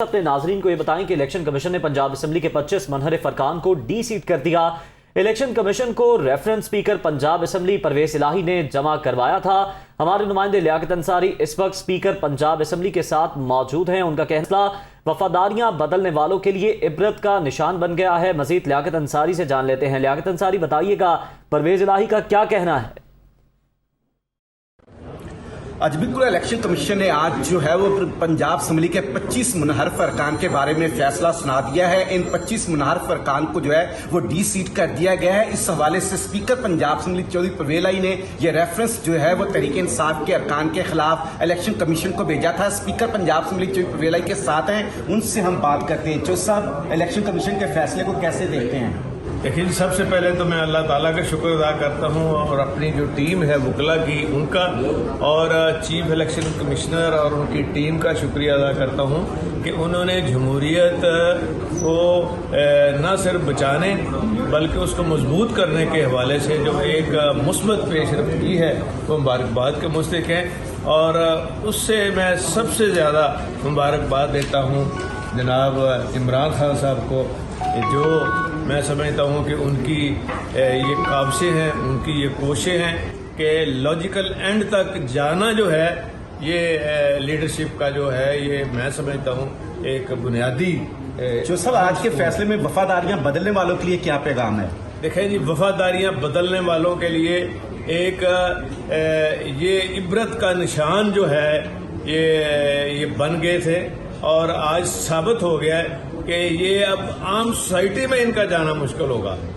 اپنے ناظرین کو یہ بتائیں کہ الیکشن کمیشن نے پنجاب اسمبلی کے 25 منحرف ارکان کو ڈی سیٹ کر دیا۔ الیکشن کمیشن کو reference speaker Punjab assembly Pervaiz Elahi نے جمع کروایا تھا۔ ہمارے نمائندے لیاقت انصاری اس وقت سپیکر پنجاب اسمبلی کے ساتھ موجود ہیں۔ ان کا کہنا وفاداریاں بدلنے والوں کے لیے عبرت کا نشان بن گیا ہے۔ مزید لیاقت انصاری سے جان لیتے ہیں۔ لیاقت انصاری، بتائیے گا پرویز الہی کا کیا کہنا ہے؟ آج بالکل الیکشن کمیشن نے آج جو ہے وہ پنجاب اسمبلی کے 25 منحرف ارکان کے بارے میں فیصلہ سنا دیا ہے۔ ان 25 منحرف ارکان کو جو ہے وہ ڈی سیٹ کر دیا گیا ہے۔ اس حوالے سے اسپیکر پنجاب اسمبلی چودھری پرویز الہی نے یہ ریفرنس جو ہے وہ تحریک انصاف کے ارکان کے خلاف الیکشن کمیشن کو بھیجا تھا۔ اسپیکر پنجاب اسمبلی چودھری پرویز الہی کے ساتھ ہیں، ان سے ہم بات کرتے ہیں۔ چودھری صاحب، الیکشن کمیشن کے فیصلے کو کیسے دیکھتے ہیں؟ دیکھیے، سب سے پہلے تو میں اللہ تعالیٰ کا شکر ادا کرتا ہوں اور اپنی جو ٹیم ہے وکلا کی ان کا اور چیف الیکشن کمشنر اور ان کی ٹیم کا شکریہ ادا کرتا ہوں کہ انہوں نے جمہوریت کو نہ صرف بچانے بلکہ اس کو مضبوط کرنے کے حوالے سے جو ایک مثبت پیش رفت کی ہے وہ مبارکباد کے مستحق ہیں، اور اس سے میں سب سے زیادہ مبارکباد دیتا ہوں جناب عمران خان صاحب کو، جو میں سمجھتا ہوں کہ ان کی یہ کاوشیں ہیں، ان کی یہ کوششیں ہیں کہ لاجیکل اینڈ تک جانا جو ہے یہ لیڈرشپ کا جو ہے یہ میں سمجھتا ہوں ایک بنیادی جو سب آج کے فیصلے میں وفاداریاں بدلنے والوں کے لیے کیا پیغام ہے؟ دیکھیں جی، وفاداریاں بدلنے والوں کے لیے ایک یہ عبرت کا نشان جو ہے یہ بن گئے تھے، اور آج ثابت ہو گیا ہے کہ یہ اب عام سوسائٹی میں ان کا جانا مشکل ہوگا۔